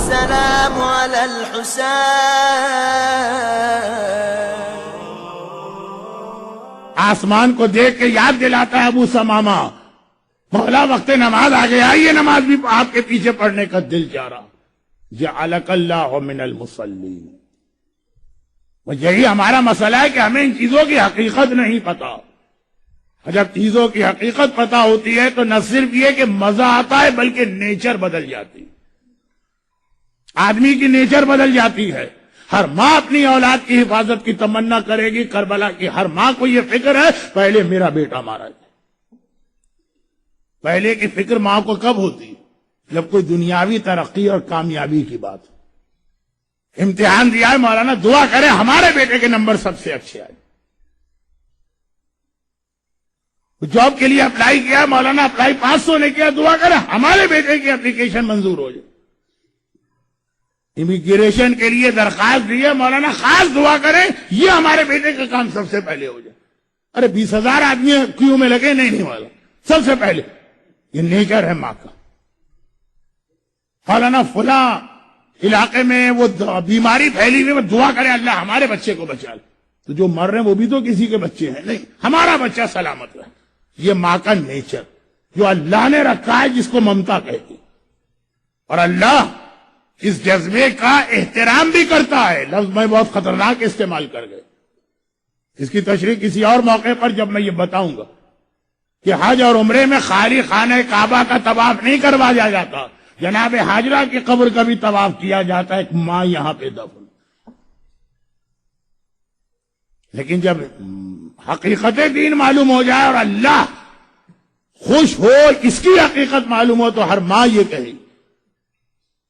السلام على الحسين. آسمان کو دیکھ کے یاد دلاتا ہے ابو سمامہ، مولا وقت نماز آ گیا، یہ نماز بھی آپ کے پیچھے پڑھنے کا دل چاہ رہا. جعلک اللہ من المصلین. یہی ہمارا مسئلہ ہے کہ ہمیں ان چیزوں کی حقیقت نہیں پتا. جب چیزوں کی حقیقت پتا ہوتی ہے تو نہ صرف یہ کہ مزہ آتا ہے بلکہ نیچر بدل جاتی، آدمی کی نیچر بدل جاتی ہے. ہر ماں اپنی اولاد کی حفاظت کی تمنا کرے گی. کربلا کی ہر ماں کو یہ فکر ہے پہلے میرا بیٹا مارا جائے. پہلے کی فکر ماں کو کب ہوتی؟ جب کوئی دنیاوی ترقی اور کامیابی کی بات. امتحان دیا ہے مولانا، دعا کرے ہمارے بیٹے کے نمبر سب سے اچھے آئے. جاب کے لیے اپلائی کیا مولانا، اپلائی 500 نے کیا، دعا کرے ہمارے بیٹے کی اپلیکیشن منظور ہو جائے. امیگریشن کے لیے درخواست دی ہے مولانا، خاص دعا کریں یہ ہمارے بیٹے کا کام سب سے پہلے ہو جائے. ارے 20,000 آدمی کیوں میں لگے، نہیں والا سب سے پہلے. یہ نیچر ہے ماں کا. مولانا فلاں علاقے میں وہ بیماری پھیلی ہوئی، دعا کریں اللہ ہمارے بچے کو بچا لے. تو جو مر رہے ہیں وہ بھی تو کسی کے بچے ہیں، نہیں ہمارا بچہ سلامت رہے. یہ ماں کا نیچر جو اللہ نے رکھا ہے، جس کو ممتا کہتی. اور اللہ اس جذبے کا احترام بھی کرتا ہے. لفظ میں بہت خطرناک استعمال کر گئے، اس کی تشریح کسی اور موقع پر جب میں یہ بتاؤں گا کہ حج اور عمرے میں خالی خانہ کعبہ کا طواف نہیں کروایا جاتا، جناب حاجرہ کی قبر کا بھی طواف کیا جاتا ہے. ایک ماں یہاں پہ دفن. لیکن جب حقیقت دین معلوم ہو جائے اور اللہ خوش ہو، اس کی حقیقت معلوم ہو، تو ہر ماں یہ کہے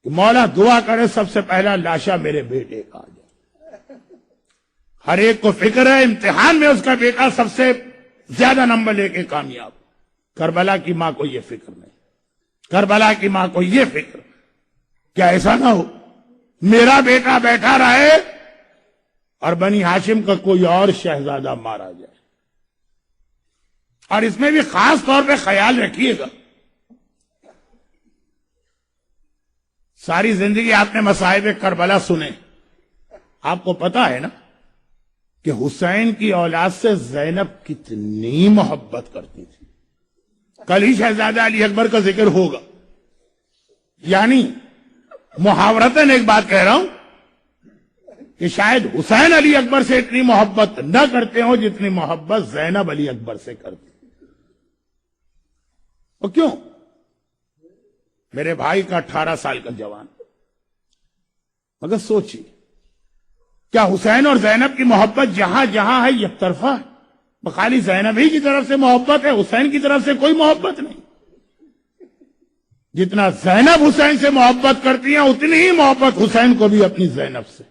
کہ مولا دعا کرے سب سے پہلا لاشا میرے بیٹے کا آ جائے. ہر ایک کو فکر ہے امتحان میں اس کا بیٹا سب سے زیادہ نمبر لے کے کامیاب. کربلا کی ماں کو یہ فکر نہیں. کربلا کی ماں کو یہ فکر کیا ایسا نہ ہو میرا بیٹا بیٹھا رہے اور بنی ہاشم کا کوئی اور شہزادہ مارا جائے. اور اس میں بھی خاص طور پہ خیال رکھیے گا، ساری زندگی آپ نے مصائب کربلا سنے، آپ کو پتا ہے نا کہ حسین کی اولاد سے زینب کتنی محبت کرتی تھی. کل ہی شہزادہ علی اکبر کا ذکر ہوگا. یعنی محاورتاً ایک بات کہہ رہا ہوں کہ شاید حسین علی اکبر سے اتنی محبت نہ کرتے ہوں جتنی محبت زینب علی اکبر سے کرتے. اور کیوں؟ میرے بھائی کا 18 سال کا جوان، مگر سوچیے کیا حسین اور زینب کی محبت جہاں جہاں ہے یک طرفہ ہے؟ خالی زینب ہی کی طرف سے محبت ہے، حسین کی طرف سے کوئی محبت نہیں. جتنا زینب حسین سے محبت کرتی ہیں اتنی ہی محبت حسین کو بھی اپنی زینب سے،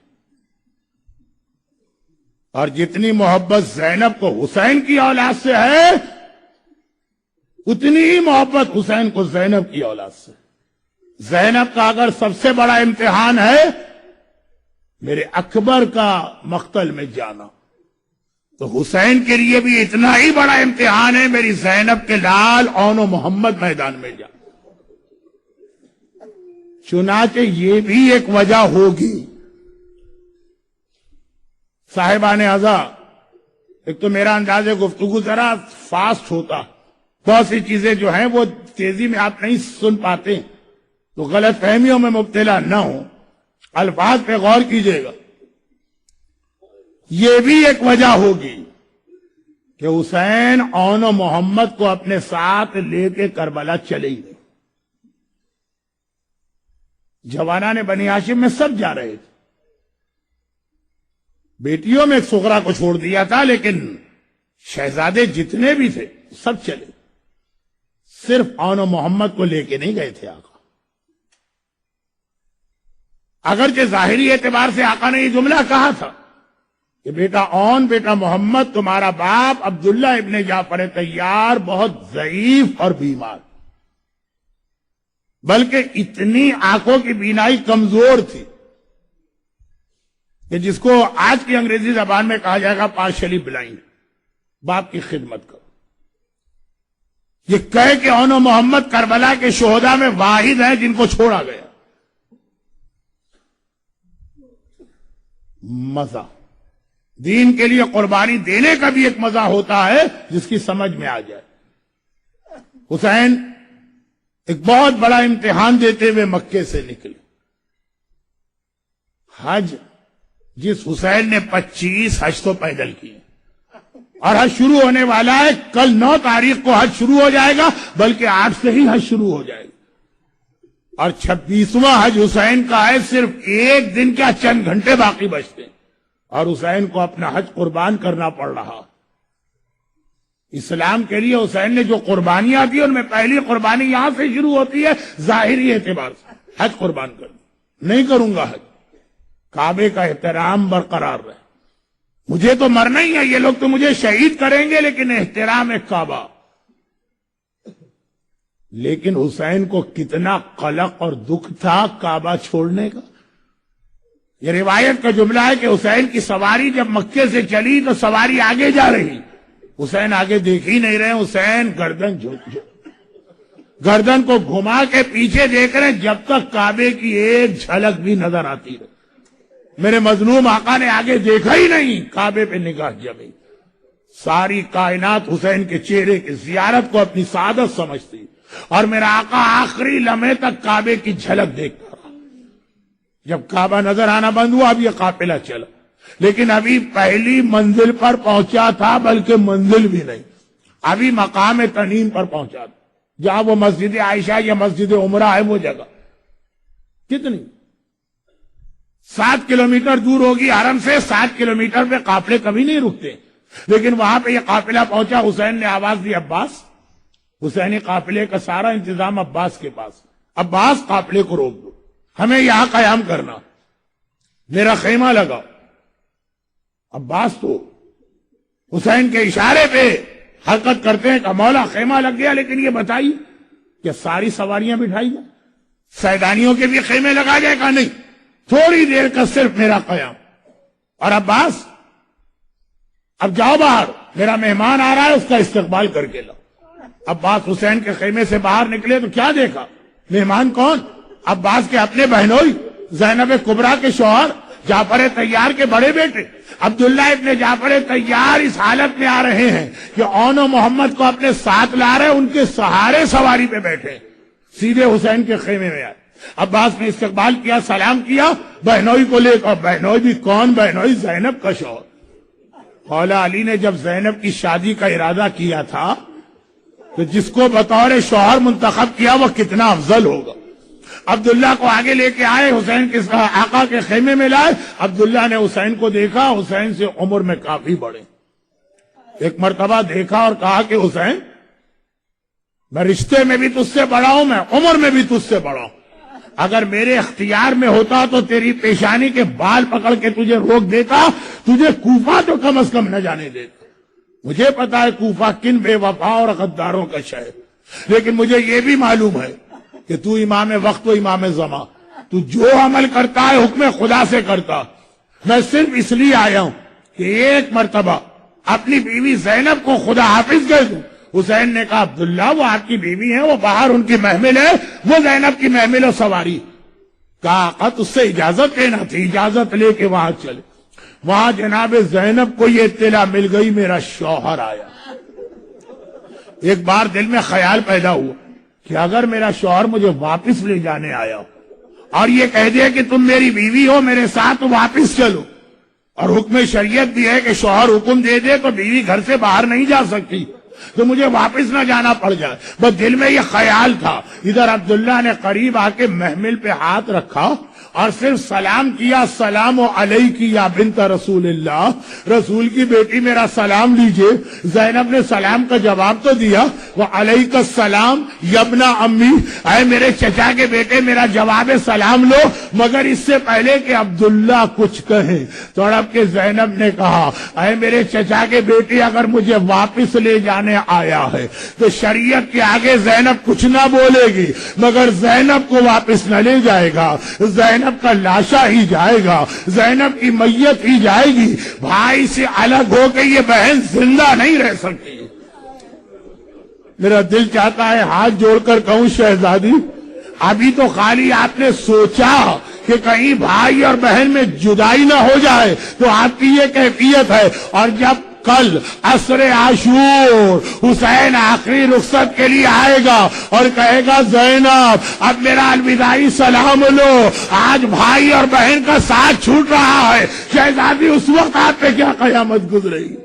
اور جتنی محبت زینب کو حسین کی اولاد سے ہے اتنی ہی محبت حسین کو زینب کی اولاد سے. زینب کا اگر سب سے بڑا امتحان ہے میرے اکبر کا مقتل میں جانا، تو حسین کے لیے بھی اتنا ہی بڑا امتحان ہے میری زینب کے لال اون و محمد میدان میں جانا. چنانچہ یہ بھی ایک وجہ ہوگی. صاحبان عزا، ایک تو میرا انداز گفتگو ذرا فاسٹ ہوتا، بہت سی چیزیں جو ہیں وہ تیزی میں آپ نہیں سن پاتے تو غلط فہمیوں میں مبتلا نہ ہوں، الفاظ پہ غور کیجئے گا. یہ بھی ایک وجہ ہوگی کہ حسین اون و محمد کو اپنے ساتھ لے کے کربلا چلے ہی گئے. جوانان بنی ہاشم میں سب جا رہے تھے، بیٹیوں میں ایک سغرا کو چھوڑ دیا تھا، لیکن شہزادے جتنے بھی تھے سب چلے. صرف اون و محمد کو لے کے نہیں گئے تھے آقا. اگرچہ ظاہری اعتبار سے آقا نے یہ جملہ کہا تھا کہ بیٹا اون، بیٹا محمد، تمہارا باپ عبداللہ ابن جعفر طیار بہت ضعیف اور بیمار، بلکہ اتنی آنکھوں کی بینائی کمزور تھی کہ جس کو آج کی انگریزی زبان میں کہا جائے گا پارشلی بلائنڈ. باپ کی خدمت کرو. یہ کہہ کہ اون و محمد کربلا کے شہداء میں واحد ہیں جن کو چھوڑا گیا. مزہ. دین کے لیے قربانی دینے کا بھی ایک مزہ ہوتا ہے جس کی سمجھ میں آ جائے. حسین ایک بہت بڑا امتحان دیتے ہوئے مکے سے نکلے. حج جس حسین نے 25 حج تو پیدل کیے اور حج شروع ہونے والا ہے. کل 9 تاریخ کو حج شروع ہو جائے گا, بلکہ 8 سے ہی حج شروع ہو جائے گا. اور 26واں حج حسین کا ہے. صرف ایک دن کیا چند گھنٹے باقی بچتے ہیں اور حسین کو اپنا حج قربان کرنا پڑ رہا. اسلام کے لیے حسین نے جو قربانیاں دی ان میں پہلی قربانی یہاں سے شروع ہوتی ہے ظاہری اعتبار سے, حج قربان کر. نہیں کروں گا حج, کعبے کا احترام برقرار رہے. مجھے تو مرنا ہی ہے, یہ لوگ تو مجھے شہید کریں گے لیکن احترام ہے کعبہ. لیکن حسین کو کتنا قلق اور دکھ تھا کعبہ چھوڑنے کا. یہ روایت کا جملہ ہے کہ حسین کی سواری جب مکے سے چلی تو سواری آگے جا رہی, حسین آگے دیکھ ہی نہیں رہے. حسین گردن کو گھما کے پیچھے دیکھ رہے جب تک کعبے کی ایک جھلک بھی نظر آتی رہے. میرے مظلوم آقا نے آگے دیکھا ہی نہیں, کعبے پہ نگاہ جمی. ساری کائنات حسین کے چہرے کی زیارت کو اپنی سعادت سمجھتی اور میرا آقا آخری لمحے تک کعبے کی جھلک دیکھتا رہا. جب کعبہ نظر آنا بند ہوا اب یہ قافلہ چلا, لیکن ابھی پہلی منزل پر پہنچا تھا, بلکہ منزل بھی نہیں, ابھی مقام تنعیم پر پہنچا تھا جہاں وہ مسجد عائشہ یا مسجد عمرہ ہے. وہ جگہ کتنی 7 کلومیٹر دور ہوگی حرم سے. 7 کلومیٹر پہ قافلے کبھی نہیں رکتے, لیکن وہاں پہ یہ قافلہ پہنچا. حسین نے آواز دی عباس. حسینی قافلے کا سارا انتظام عباس کے پاس. عباس قافلے کو روک دو, ہمیں یہاں قیام کرنا, میرا خیمہ لگا. عباس تو حسین کے اشارے پہ حرکت کرتے ہیں کہ مولا خیمہ لگ گیا. لیکن یہ بتائیے کہ ساری سواریاں بٹھائی جائیں, سیدانیوں کے بھی خیمے لگا جائے گا؟ نہیں, تھوڑی دیر کا صرف میرا قیام. اور عباس اب جاؤ باہر, میرا مہمان آ رہا ہے, اس کا استقبال کر کے لاؤ. عباس حسین کے خیمے سے باہر نکلے تو کیا دیکھا؟ مہمان کون؟ عباس کے اپنے بہنوئی زینب کبریٰ کے شوہر جعفر طیار کے بڑے بیٹے عبداللہ ابن جعفر طیار اس حالت میں آ رہے ہیں کہ اون و محمد کو اپنے ساتھ لا رہے, ان کے سہارے سواری پہ بیٹھے, سیدھے حسین کے خیمے میں آئے. عباس نے استقبال کیا, سلام کیا, بہنوئی کو لے کر. بہنوئی بھی کون بہنوئی؟ زینب کا شوہر. مولا علی نے جب زینب کی شادی کا ارادہ کیا تھا تو جس کو بطور شوہر منتخب کیا وہ کتنا افضل ہوگا. عبداللہ کو آگے لے کے آئے, حسین کے آقا کے خیمے میں لائے. عبداللہ نے حسین کو دیکھا, حسین سے عمر میں کافی بڑے. ایک مرتبہ دیکھا اور کہا کہ حسین میں رشتے میں بھی تجھ سے بڑا ہوں, میں عمر میں بھی تجھ سے بڑا ہوں. اگر میرے اختیار میں ہوتا تو تیری پیشانی کے بال پکڑ کے تجھے روک دیتا, تجھے کوفہ تو کم از کم نہ جانے دیتا. مجھے پتا ہے کوفہ کن بے وفا اور غداروں کا شہر, لیکن مجھے یہ بھی معلوم ہے کہ تو امام وقت و امام زمان, تو جو عمل کرتا ہے حکم خدا سے کرتا. میں صرف اس لیے آیا ہوں کہ ایک مرتبہ اپنی بیوی زینب کو خدا حافظ کہہ دوں. حسین نے کہا عبداللہ وہ آپ کی بیوی ہیں, وہ باہر ان کی محمل ہے, وہ زینب کی محمل و سواری. کہا آقا اس سے اجازت لینا تھی, اجازت لے کے وہاں چلے. وہاں جناب زینب کو یہ اطلاع مل گئی میرا شوہر آیا. ایک بار دل میں خیال پیدا ہوا کہ اگر میرا شوہر مجھے واپس لے جانے آیا اور یہ کہہ دے کہ تم میری بیوی ہو, میرے ساتھ واپس چلو, اور حکم شریعت بھی ہے کہ شوہر حکم دے دے تو بیوی گھر سے باہر نہیں جا سکتی, تو مجھے واپس نہ جانا پڑ جائے. بس دل میں یہ خیال تھا. ادھر عبداللہ نے قریب آ کے محمل پہ ہاتھ رکھا اور صرف سلام کیا, السلام علیک یا بنت رسول اللہ, رسول کی بیٹی میرا سلام لیجئے. زینب نے سلام کا جواب تو دیا, وعلیک السلام یبن امی, اے میرے چچا کے بیٹے میرا جواب سلام لو. مگر اس سے پہلے کہ عبداللہ کچھ کہے تڑپ کے زینب نے کہا, اے میرے چچا کے بیٹے اگر مجھے واپس لے جانے آیا ہے تو شریعت کے آگے زینب کچھ نہ بولے گی, مگر زینب کو واپس نہ لے جائے گا. زینب کا لاشا ہی جائے گا, زینب کی میت ہی جائے گی. بھائی سے الگ ہو کے یہ بہن زندہ نہیں رہ سکتی. میرا دل چاہتا ہے ہاتھ جوڑ کر کہوں شہزادی ابھی تو خالی آپ نے سوچا کہ کہیں بھائی اور بہن میں جدائی نہ ہو جائے، تو آپ کی یہ کیفیت ہے۔ اور جب کل عصر عاشور حسین آخری رخصت کے لیے آئے گا اور کہے گا زینب اب میرا الوداعی سلام لو، آج بھائی اور بہن کا ساتھ چھوٹ رہا ہے، شہزادی اس وقت آپ پہ کیا قیامت گزرے گی؟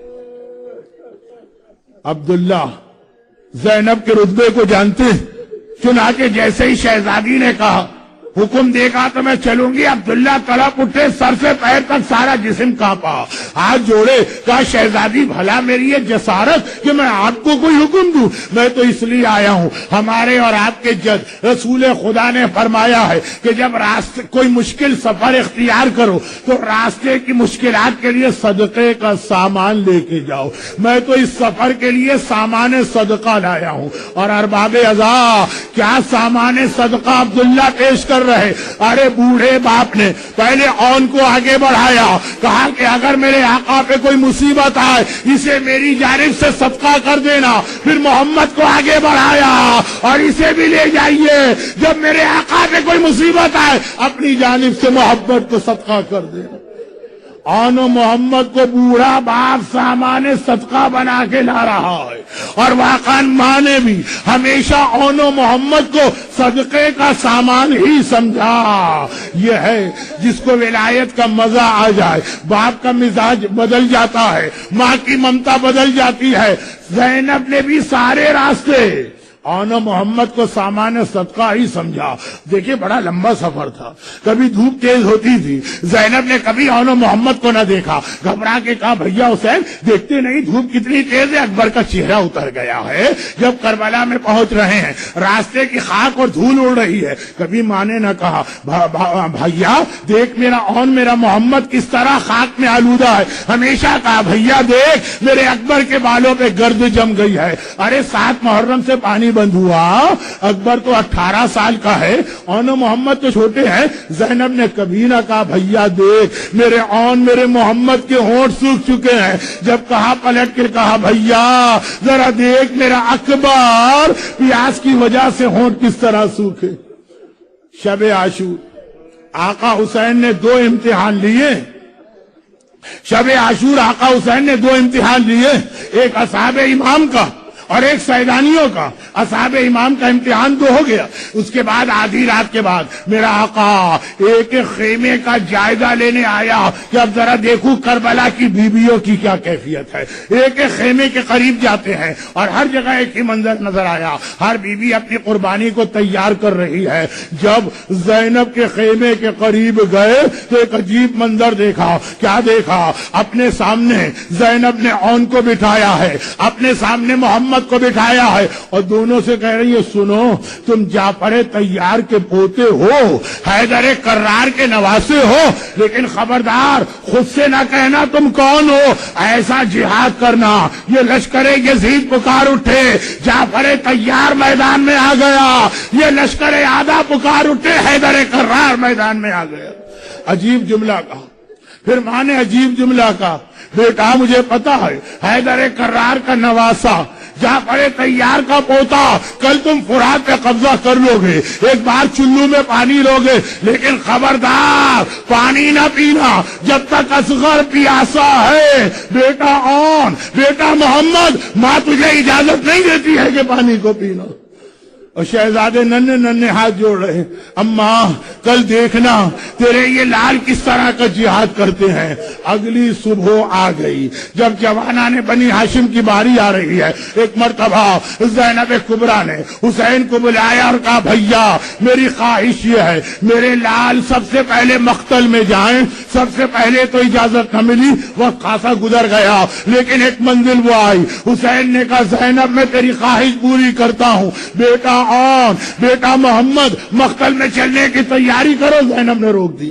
عبداللہ زینب کے رتبے کو جانتے ہیں، چنانچہ جیسے ہی شہزادی نے کہا حکم دے گا تو میں چلوں گی، عبداللہ تڑپ اٹھے، سر سے پیر تک سارا جسم کانپا، ہاتھ جوڑے، کہا شہزادی بھلا میری یہ جسارت کہ میں آپ کو کوئی حکم دوں؟ میں تو اس لیے آیا ہوں، ہمارے اور آپ کے جد رسول خدا نے فرمایا ہے کہ جب راستے کوئی مشکل سفر اختیار کرو تو راستے کی مشکلات کے لیے صدقے کا سامان لے کے جاؤ۔ میں تو اس سفر کے لیے سامان صدقہ لایا ہوں۔ اور ارباب عزا کیا سامان صدقہ عبداللہ پیش کر رہے؟ ارے بوڑھے باپ نے پہلے اون کو آگے بڑھایا، کہا کہ اگر میرے آقا پہ کوئی مصیبت آئے اسے میری جانب سے صدقہ کر دینا۔ پھر محمد کو آگے بڑھایا اور اسے بھی لے جائیے، جب میرے آقا پہ کوئی مصیبت آئے اپنی جانب سے محبت کو صدقہ کر دینا۔ اون و محمد کو بوڑھا باپ سامان صدقہ بنا کے لا رہا ہے، اور واقعاً ماں نے بھی ہمیشہ اون و محمد کو صدقے کا سامان ہی سمجھا۔ یہ ہے جس کو ولایت کا مزہ آ جائے، باپ کا مزاج بدل جاتا ہے، ماں کی ممتا بدل جاتی ہے۔ زینب نے بھی سارے راستے اون و محمد کو سامان صدقہ ہی سمجھا۔ دیکھیں بڑا لمبا سفر تھا، کبھی دھوپ تیز ہوتی تھی، زینب نے کبھی اون و محمد کو نہ دیکھا، گھبرا کے کہا بھیا حسین دیکھتے نہیں دھوپ کتنی تیز ہے؟ اکبر کا چہرہ اتر گیا ہے۔ جب کربلا میں پہنچ رہے ہیں، راستے کی خاک اور دھول اڑ رہی ہے، کبھی ماں نے نہ کہا بھیا دیکھ میرا اون میرا محمد کس طرح خاک میں آلودہ ہے، ہمیشہ کہا بھیا دیکھ میرے اکبر کے بالوں پہ گرد جم گئی ہے۔ ارے 7 محرم سے پانی بند ہوا، اکبر تو 18 سال کا ہے، اون و محمد تو چھوٹے ہیں۔ زینب نے کبھی نہ کہا بھیا دیکھ میرے اون میرے محمد کے ہونٹ سوکھ چکے ہیں۔ جب کہا پلٹ کے کہا بھیا ذرا دیکھ میرا اکبر پیاس کی وجہ سے ہونٹ کس طرح سوکھے۔ شب عاشور آقا حسین نے 2 امتحان لیے، شب عاشور آقا حسین نے 2 امتحان لیے، ایک اصحاب امام کا اور ایک سیدانیوں کا۔ اصحاب امام کا امتحان 2 ہو گیا، اس کے بعد آدھی رات کے بعد میرا آقا ایک خیمے کا جائزہ لینے آیا کہ اب ذرا دیکھوں کربلا کی بیویوں کی کیا کیفیت ہے۔ ایک خیمے کے قریب جاتے ہیں اور ہر جگہ ایک ہی منظر نظر آیا، ہر بیوی اپنی قربانی کو تیار کر رہی ہے۔ جب زینب کے خیمے کے قریب گئے تو ایک عجیب منظر دیکھا۔ کیا دیکھا؟ اپنے سامنے زینب نے اون کو بٹھایا ہے، اپنے سامنے محمد کو بٹھایا ہے، اور دونوں سے کہہ رہی ہے سنو تم جعفر طیار کے پوتے ہو، حیدر کرار کے نواسے ہو، لیکن خبردار خود سے نہ کہنا تم کون ہو، ایسا جہاد کرنا۔ یہ لشکر یزید پکار اٹھے، جعفر طیار میدان میں آ گیا، یہ لشکر آدھا پکار اٹھے، حیدر کرار میدان میں آ گیا۔ عجیب جملہ کہا، پھر ماں نے عجیب جملہ کہا بیٹا مجھے پتا ہے حیدر کرار کا نواسا جعفر طیار کا پوتا، کل تم فرات پہ قبضہ کر لو گے، ایک بار چلو میں پانی لو گے، لیکن خبردار پانی نہ پینا جب تک اصغر پیاسا ہے۔ بیٹا اون بیٹا محمد ماں تجھے اجازت نہیں دیتی ہے کہ پانی کو پینا۔ اور شہزادے ننھے ننھے ہاتھ جوڑ رہے، اماں کل دیکھنا تیرے یہ لال کس طرح کا جہاد کرتے ہیں۔ اگلی صبح آ گئی، جب جوانان بنی ہاشم کی باری آ رہی ہے، ایک مرتبہ زینب کبریٰ نے حسین کو بلایا اور کہا بھیا میری خواہش یہ ہے میرے لال سب سے پہلے مقتل میں جائیں۔ سب سے پہلے تو اجازت نہ ملی، وقت خاصا گزر گیا، لیکن ایک منزل وہ آئی۔ حسین نے کہا زینب میں تیری خواہش پوری کرتا ہوں، بیٹا اون بیٹا محمد مقتل میں چلنے کی تیاری کرو۔ زینب نے روک دی،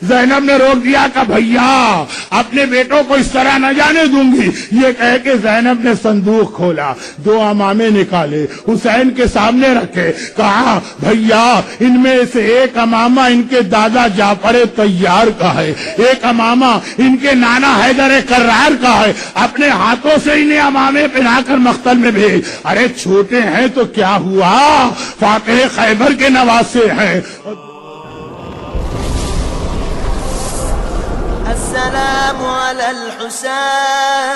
زینب نے روک دیا کہ بھیا اپنے بیٹوں کو اس طرح نہ جانے دوں گی۔ یہ کہہ کے زینب نے صندوق کھولا، 2 امامے نکالے، حسین کے سامنے رکھے، کہا بھیا ان میں سے ایک امامہ ان کے دادا جعفر طیار کا ہے، ایک امامہ ان کے نانا حیدر کرار کا ہے، اپنے ہاتھوں سے انہیں امامے پہنا کر مقتل میں بھیج۔ ارے چھوٹے ہیں تو کیا ہوا، فاتح خیبر کے نواسے ہیں۔ السلام على الحسين